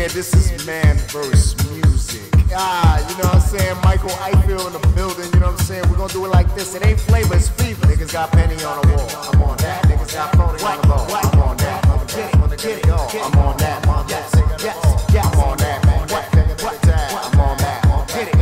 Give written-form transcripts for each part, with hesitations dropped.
Yeah, this is man versus music. Ah, you know what I'm saying? Michael Eichel in the building, you know what I'm saying? We're gonna do it like this. It ain't flavor, it's fever. Niggas got penny on the wall. I'm on that. Niggas got phony on the ball. I'm on that. Get it, I'm on that. Yes, I'm on that, man. I'm on that. Get it.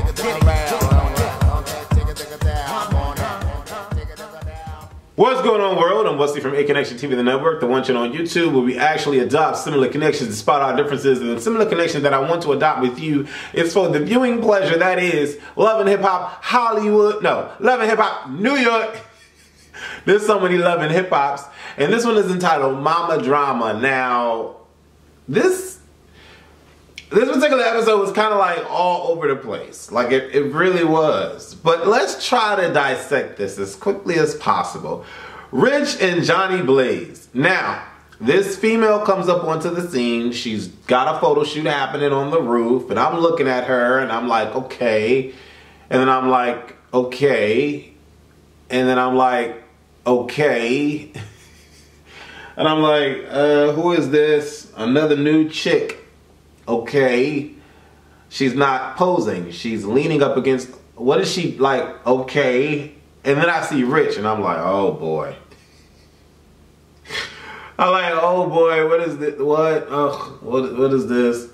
What's going on, world? I'm Wesley from A Connection TV, the network, the one channel on YouTube where we actually adopt similar connections to spot our differences, and the similar connections that I want to adopt with you is for the viewing pleasure that is Love and Hip Hop Hollywood, no, Love and Hip Hop New York. There's so many Love and Hip Hops, and this one is entitled Mama Drama. Now, this particular episode was kind of like all over the place. Like it really was. But let's try to dissect this as quickly as possible. Rich and Johnny Blaze. Now, this female comes up onto the scene. She's got a photo shoot happening on the roof. And I'm looking at her and I'm like, okay. And then I'm like, okay. And then I'm like, okay. And I'm like, who is this? Another new chick. Okay, she's not posing. She's leaning up against, what is she like? Okay. And then I see Rich and I'm like, oh boy. I'm like, oh boy, what is this? What? Ugh, what is this?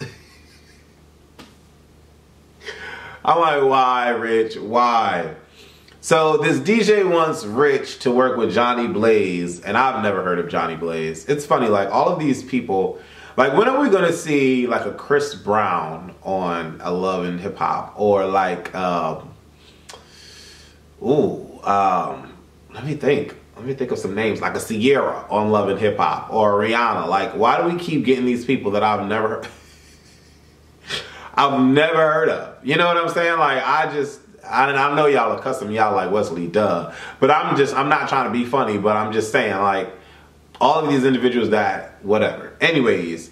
I'm like, why, Rich? Why? So this DJ wants Rich to work with Johnny Blaze, and I've never heard of Johnny Blaze. It's funny, like all of these people, like when are we gonna see like a Chris Brown on a Love and Hip Hop, or like let me think of some names, like a Sierra on Love and Hip Hop, or Rihanna. Like, why do we keep getting these people that I've never heard of? You know what I'm saying? Like I know y'all accustomed, y'all like Wesley, duh. But I'm not trying to be funny, but I'm just saying, like, all of these individuals that, whatever. Anyways,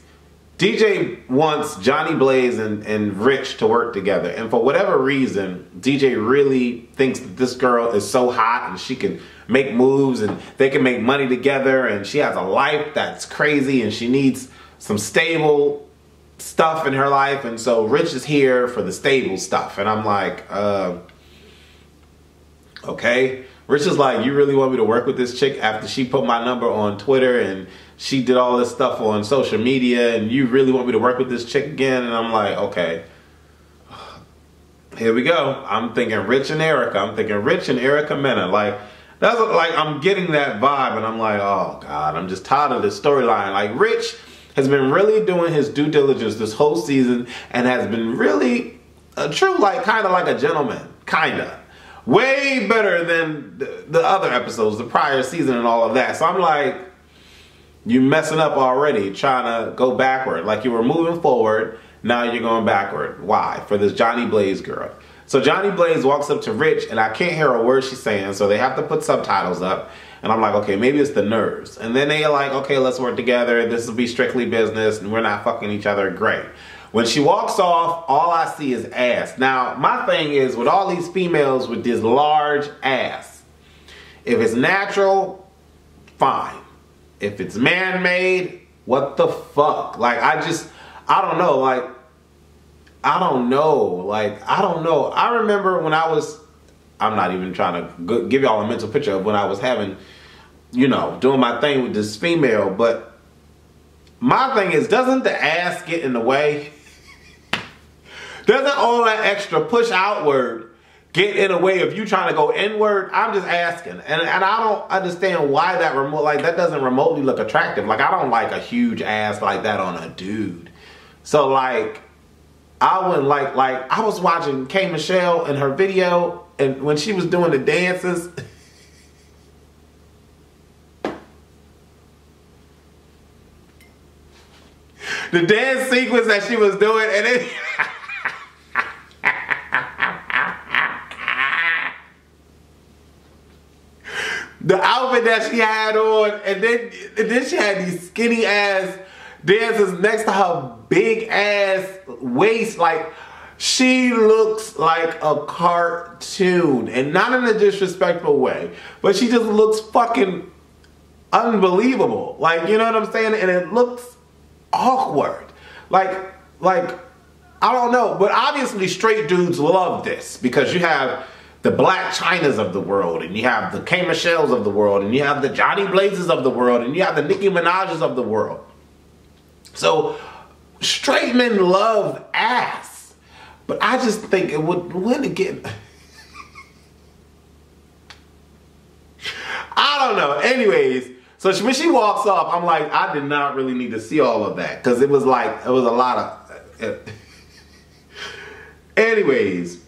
DJ wants Johnny Blaze and Rich to work together. And for whatever reason, DJ really thinks that this girl is so hot and she can make moves and they can make money together, and she has a life that's crazy and she needs some stable stuff in her life. And so Rich is here for the stable stuff. And I'm like, okay. Rich is like, you really want me to work with this chick after she put my number on Twitter and she did all this stuff on social media, and you really want me to work with this chick again? And I'm like, okay, here we go. I'm thinking Rich and Erica. I'm thinking Rich and Erica Mena. Like, that's like, I'm getting that vibe, and I'm like, oh God, I'm just tired of this storyline. Like, Rich has been really doing his due diligence this whole season and has been really a true, like, kind of like a gentleman, kind of. Way better than the other episodes, the prior season and all of that. So I'm like, you messing up already, trying to go backward. Like, you were moving forward, now you're going backward. Why? For this Johnny Blaze girl. So Johnny Blaze walks up to Rich, and I can't hear a word she's saying, so they have to put subtitles up. And I'm like, okay, maybe it's the nerves. And then they're like, okay, let's work together. This will be strictly business, and we're not fucking each other. Great. When she walks off, all I see is ass. Now, my thing is, with all these females with this large ass, if it's natural, fine. If it's man-made, what the fuck? Like, I don't know. Like, I don't know. Like, I don't know. I remember when I was, I'm not even trying to give y'all a mental picture of when I was having, you know, doing my thing with this female, but my thing is, doesn't the ass get in the way? Doesn't all that extra push outward get in the way of you trying to go inward? I'm just asking. And I don't understand why that doesn't remotely look attractive. Like, I don't like a huge ass like that on a dude. So, like, I wouldn't like I was watching K. Michelle in her video, and when she was doing the dances, the dance sequence that she was doing, and it the outfit that she had on, and then she had these skinny ass dancers next to her big ass waist. Like, she looks like a cartoon, and not in a disrespectful way, but she just looks fucking unbelievable. Like, you know what I'm saying? And it looks awkward. Like, like, I don't know, but obviously straight dudes love this because you have the Black Chinas of the world, and you have the K. Michelles of the world, and you have the Johnny Blazes of the world, and you have the Nicki Minaj's of the world. So straight men love ass, but I just think it wouldn't it get. I don't know. Anyways, so when she walks off, I'm like, I did not really need to see all of that because it was like it was a lot of. Anyways,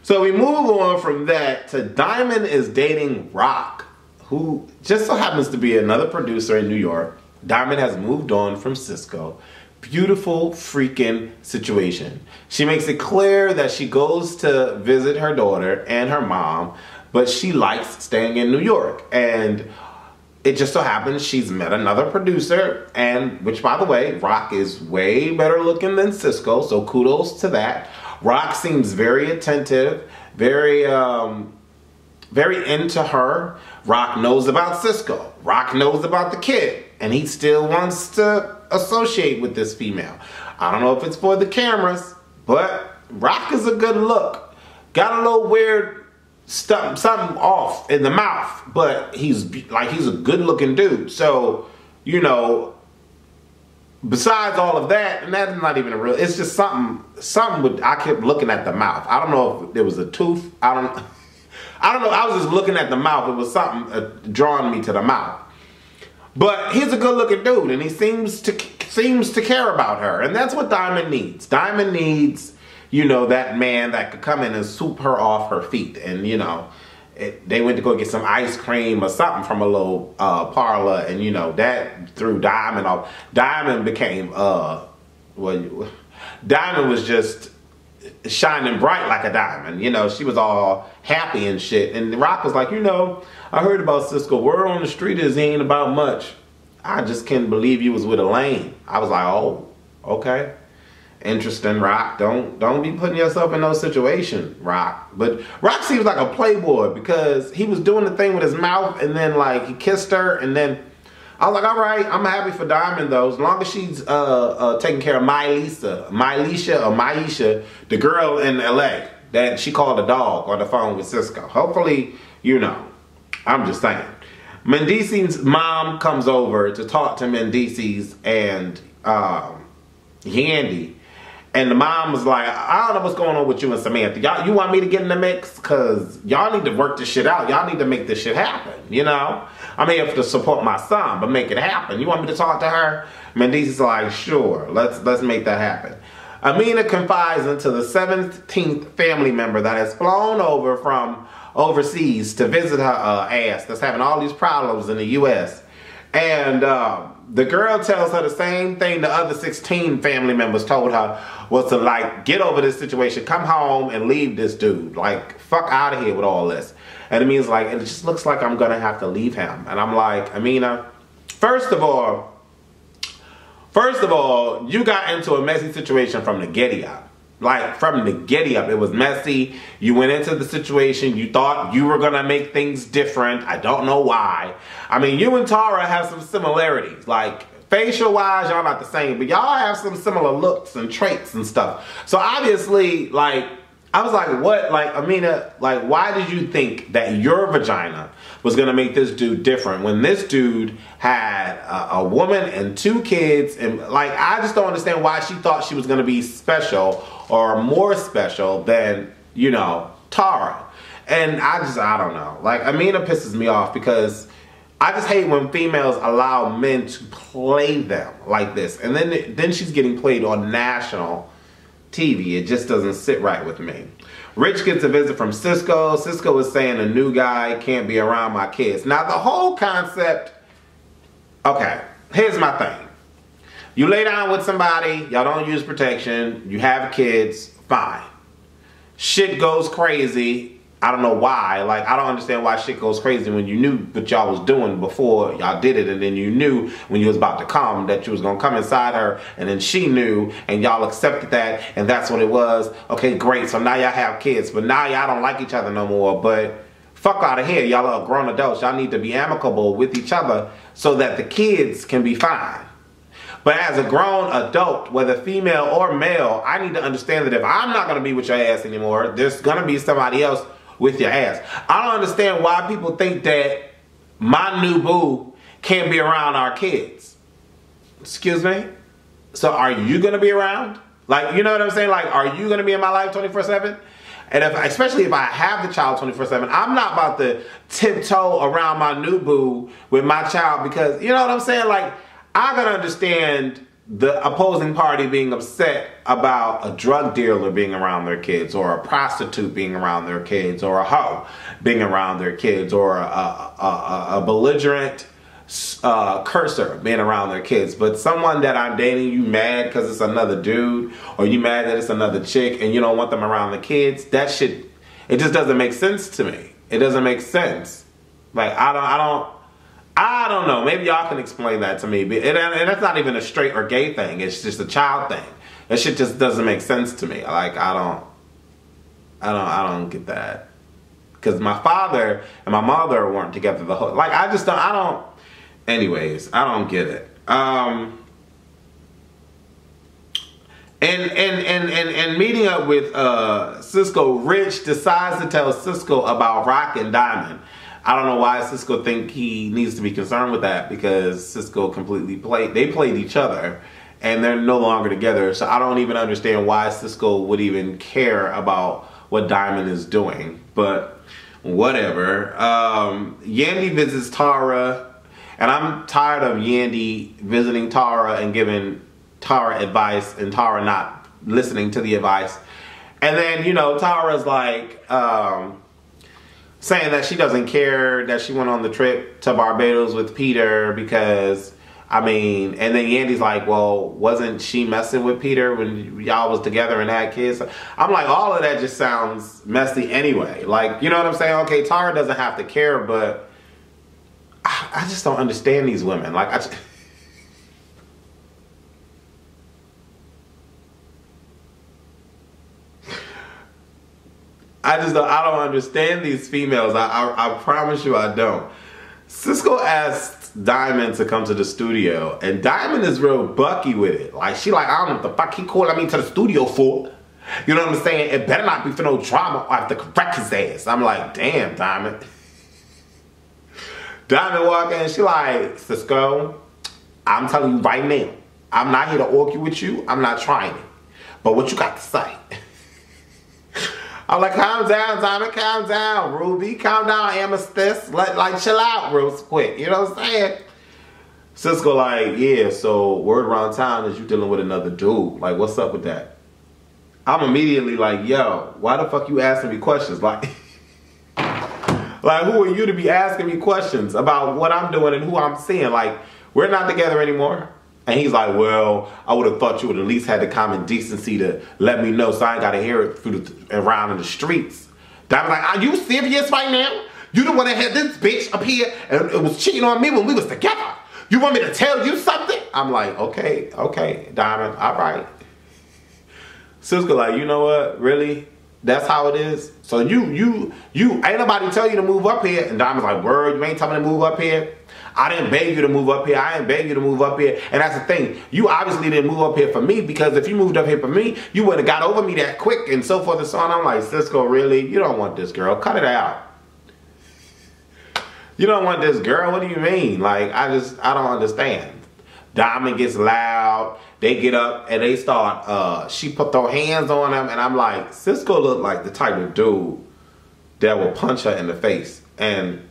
so we move on from that to Diamond is dating Rock, who just so happens to be another producer in New York. Diamond has moved on from Cisco. Beautiful freaking situation. She makes it clear that she goes to visit her daughter and her mom, but she likes staying in New York. And it just so happens she's met another producer, and which, by the way, Rock is way better looking than Cisco, so kudos to that. Rock seems very attentive, very into her. Rock knows about Cisco. Rock knows about the kid, and he still wants to associate with this female. I don't know if it's for the cameras, but Rock is a good look. Got a little weird stuff, something off in the mouth, but he's a good looking dude. So, you know, besides all of that, and that's not even a real, it's just something with, I kept looking at the mouth. I don't know if there was a tooth. I don't know. I was just looking at the mouth. It was something drawing me to the mouth. But he's a good looking dude, and he seems to care about her. And that's what Diamond needs. Diamond needs, you know, that man that could come in and swoop her off her feet. And, you know, they went to go get some ice cream or something from a little parlor, and, you know, that threw Diamond off. Diamond became, Diamond was just shining bright like a diamond. You know, she was all happy and shit. And Rock was like, you know, I heard about Cisco. Word on the street is he ain't about much. I just can't believe you was with Elaine. I was like, oh, okay. Interesting, Rock. Don't be putting yourself in those situations, Rock. But Rock seems like a playboy because he was doing the thing with his mouth, and then like he kissed her, and then I was like, all right, I'm happy for Diamond though, as long as she's taking care of Maisha, the girl in LA that she called a dog on the phone with Cisco. Hopefully, you know, I'm just saying. Mendici's mom comes over to talk to Mendici's and Yandy. And the mom was like, I don't know what's going on with you and Samantha. Y'all, you want me to get in the mix? Because y'all need to work this shit out. Y'all need to make this shit happen, you know? I'm here to support my son, but make it happen. You want me to talk to her? Mendici's like, sure, let's make that happen. Amina confides into the 17th family member that has flown over from overseas to visit her ass that's having all these problems in the U.S. And the girl tells her the same thing the other 16 family members told her, was to like, get over this situation, come home and leave this dude. Like, fuck out of here with all this. And it means like, it just looks like I'm gonna have to leave him. And I'm like, Amina, first of all, you got into a messy situation from the giddy up. Like, from the giddy up, it was messy. You went into the situation, you thought you were gonna make things different. I don't know why. I mean, you and Tara have some similarities. Like, facial wise, y'all not the same, but y'all have some similar looks and traits and stuff. So obviously, like, I was like, what? Like, Amina, like, why did you think that your vagina was gonna make this dude different when this dude had a woman and 2 kids? And like, I just don't understand why she thought she was gonna be special or more special than, you know, Tara. And I don't know. Like, Amina pisses me off because I just hate when females allow men to play them like this. And then she's getting played on national TV. It just doesn't sit right with me. Rich gets a visit from Cisco. Cisco is saying a new guy can't be around my kids. Now the whole concept, okay, here's my thing. You lay down with somebody, y'all don't use protection, you have kids, fine. Shit goes crazy. I don't know why. Like, I don't understand why shit goes crazy when you knew what y'all was doing before y'all did it, and then you knew when you was about to come that you was gonna come inside her, and then she knew, and y'all accepted that, and that's what it was. Okay, great. So now y'all have kids, but now y'all don't like each other no more. But fuck out of here. Y'all are grown adults. Y'all need to be amicable with each other so that the kids can be fine. But as a grown adult, whether female or male, I need to understand that if I'm not going to be with your ass anymore, there's going to be somebody else with your ass. I don't understand why people think that my new boo can't be around our kids. Excuse me? So are you going to be around? Like, you know what I'm saying? Like, are you going to be in my life 24/7? And especially if I have the child 24/7, I'm not about to tiptoe around my new boo with my child because, you know what I'm saying? Like, I gotta understand the opposing party being upset about a drug dealer being around their kids, or a prostitute being around their kids, or a hoe being around their kids, or a belligerent cursor being around their kids. But someone that I'm dating, you mad because it's another dude, or you mad that it's another chick and you don't want them around the kids, that shit, it just doesn't make sense to me. It doesn't make sense. Like, I don't know. Maybe y'all can explain that to me. And that's not even a straight or gay thing. It's just a child thing. That shit just doesn't make sense to me. Like, I don't get that. Because my father and my mother weren't together the whole, like, anyways, I don't get it. And meeting up with Cisco, Rich decides to tell Cisco about Rock and Diamond. I don't know why Cisco think he needs to be concerned with that, because Cisco they played each other and they're no longer together. So I don't even understand why Cisco would even care about what Diamond is doing, but whatever. Yandy visits Tara, and I'm tired of Yandy visiting Tara and giving Tara advice and Tara not listening to the advice. And then, you know, Tara's like, saying that she doesn't care that she went on the trip to Barbados with Peter because, I mean, and then Yandy's like, well, wasn't she messing with Peter when y'all was together and had kids? I'm like, all of that just sounds messy anyway. Like, you know what I'm saying? Okay, Tara doesn't have to care, but I just don't understand these women. Like, I don't understand these females. I promise you I don't. Cisco asked Diamond to come to the studio, and Diamond is real bucky with it. Like, she like, I don't know what the fuck he calling me to the studio for. You know what I'm saying? It better not be for no drama or I have to correct his ass. I'm like, damn, Diamond. Diamond walk in, she like, Cisco, I'm telling you right now, I'm not here to argue with you. I'm not trying it. But what you got to say? I'm like, calm down, Diamond, calm down, Ruby, calm down, Amethyst, like chill out real quick, you know what I'm saying? Cisco like, yeah, so word around town is you dealing with another dude, like, what's up with that? I'm immediately like, yo, why the fuck you asking me questions? Like, like, who are you to be asking me questions about what I'm doing and who I'm seeing? Like, we're not together anymore. And he's like, well, I would have thought you would at least had the common decency to let me know so I ain't got to hear it around in the streets. Diamond's like, are you serious right now? You the one that had this bitch up here and it was cheating on me when we was together. You want me to tell you something? I'm like, okay, Diamond, all right. Cisco like, you know what, really? That's how it is? So you ain't nobody tell you to move up here. And Diamond's like, word, you ain't telling me to move up here? I didn't beg you to move up here. I didn't beg you to move up here. And that's the thing. You obviously didn't move up here for me, because if you moved up here for me, you would have got over me that quick and so forth and so on. I'm like, Cisco, really? You don't want this girl. Cut it out. You don't want this girl? What do you mean? Like, I don't understand. Diamond gets loud. They get up and they start, she put their hands on him. And I'm like, Cisco looked like the type of dude that will punch her in the face. And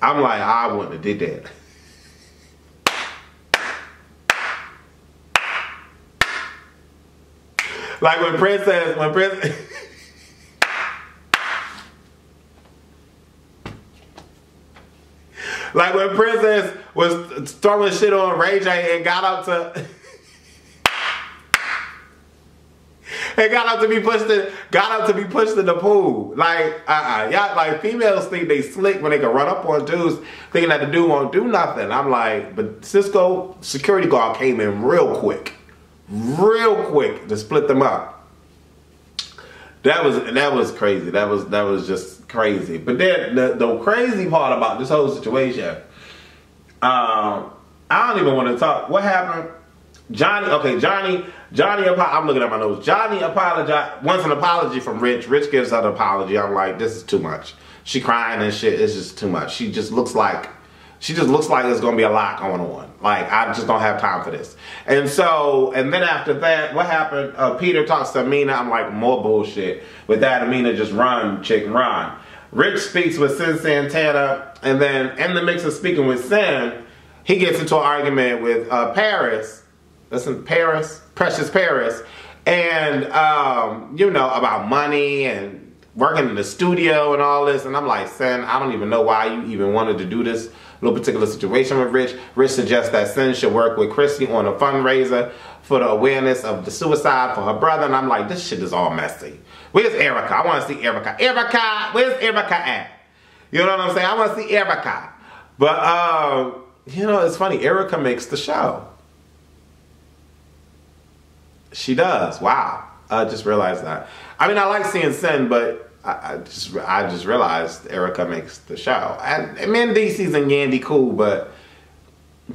I'm like, I wouldn't have did that. Like when Princess, like when Princess was throwing shit on Ray J and got up to be pushed in the pool. Like, y'all, like, females think they slick when they can run up on dudes thinking that the dude won't do nothing. I'm like, but Cisco security guard came in real quick to split them up. That was crazy. That was just crazy. But then the crazy part about this whole situation, I don't even want to talk. What happened? Johnny, I'm looking at my notes. Johnny wants an apology from Rich. Rich gives her an apology. I'm like, this is too much. She crying and shit. It's just too much. She just looks like there's gonna be a lot going on. Like, I just don't have time for this. And then after that, what happened? Peter talks to Amina. I'm like, more bullshit. With that, Amina just run, chick, run. Rich speaks with Sin Santana, and then in the mix of speaking with Sin, he gets into an argument with Paris. Listen, Precious Paris, and about money and working in the studio and all this. And I'm like, Sin, I don't even know why you even wanted to do this little particular situation with Rich. Rich suggests that Sin should work with Chrissy on a fundraiser for the awareness of the suicide for her brother. And I'm like, this shit is all messy. Where's Erica? I want to see Erica. Erica, where's Erica at? You know what I'm saying? I want to see Erica. But, it's funny. Erica makes the show. She does. Wow. I just realized that. I mean, I like seeing Sin, but I just realized Erica makes the show. And Mendeecees and Yandy cool, but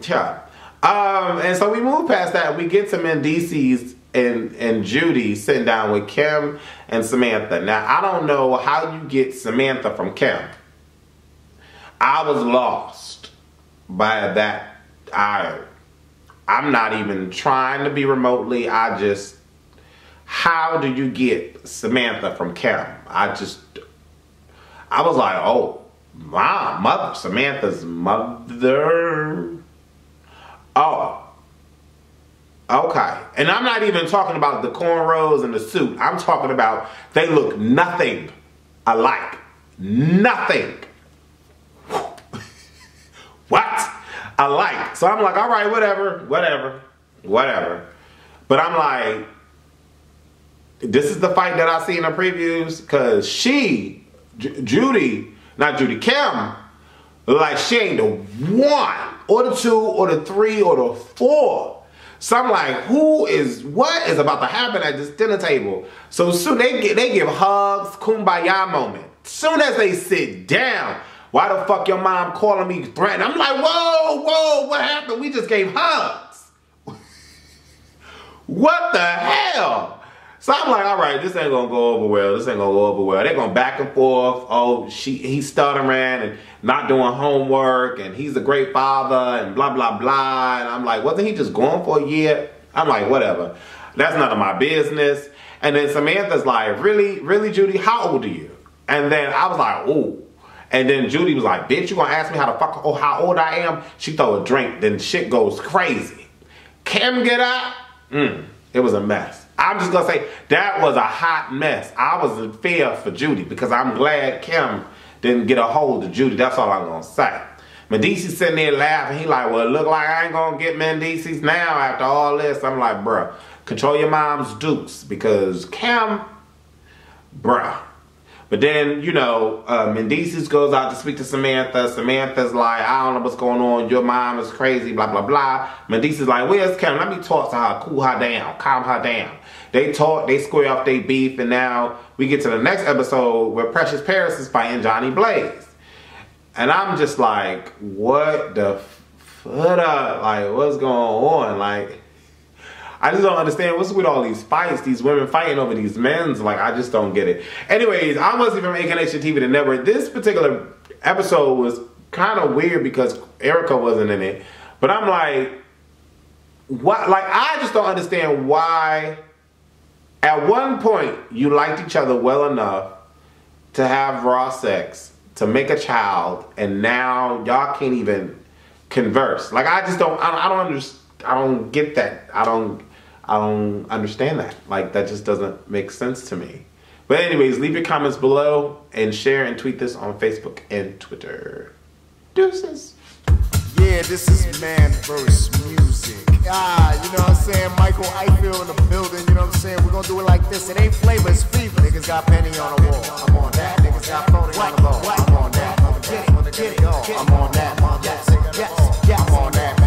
yeah. And so we move past that. We get to Mendeecees and Judy sitting down with Kim and Samantha. Now, I don't know how you get Samantha from Kim. I was lost by that. I'm not even trying to be remotely. How do you get Samantha from Kim? I was like, oh, my mother, Samantha's mother. Oh, okay. And I'm not even talking about the cornrows and the suit. I'm talking about they look nothing alike. Nothing. What? Alike. So I'm like, all right, whatever. But I'm like, this is the fight that I see in the previews, because Kim, like she ain't the 1 or the 2 or the 3 or the 4. So I'm like, what is about to happen at this dinner table? So soon they give hugs, kumbaya moment. Soon as they sit down, why the fuck your mom calling me threatening? I'm like, whoa, what happened? We just gave hugs. What the hell? So I'm like, all right, this ain't gonna go over well. They're going back and forth. Oh, he's stuttering and not doing homework, and he's a great father, and blah, blah, blah. And I'm like, wasn't he just gone for a year? I'm like, whatever. That's none of my business. And then Samantha's like, really, Judy, how old are you? And then I was like, ooh. And then Judy was like, bitch, you gonna ask me how old I am? She throw a drink, then shit goes crazy. Kim get up? It was a mess. I'm just gonna say, that was a hot mess. I was in fear for Judy, because I'm glad Kim didn't get a hold of Judy. That's all I'm gonna say. Mendeecees sitting there laughing. He like, well, it look like I ain't gonna get Mendeecees now after all this. I'm like, bruh, control your mom's dukes, because Kim, bruh. But then, Mendeecees goes out to speak to Samantha. Samantha's like, I don't know what's going on. Your mom is crazy, blah, blah, blah. Mendeecees like, where's Kim? Let me talk to her, cool her down, calm her down. They talk, they square off their beef, and now we get to the next episode where Precious Paris is fighting Johnny Blaze. And I'm just like, what the fuck? Like, what's going on? Like, I just don't understand what's with all these fights, these women fighting over these men's. Like, I just don't get it. Anyways, I'm mostly from AKNation TV, the network. This particular episode was kind of weird because Erica wasn't in it. But I'm like, what? Like, I just don't understand why at one point you liked each other well enough to have raw sex, to make a child, and now y'all can't even converse. Like, I just don't, I don't understand. I don't get that. I don't understand that. Like, that just doesn't make sense to me. But anyways, leave your comments below and share and tweet this on Facebook and Twitter. Deuces. Yeah, this is Man vs. Music. You know what I'm saying? Michael Eichel in the building, you know what I'm saying? We're gonna do it like this. It ain't flavor, it's fever. Niggas got penny on the wall. I'm on that. Niggas got phony on the ball. I'm on that. I'm on that. Yes, I'm on that.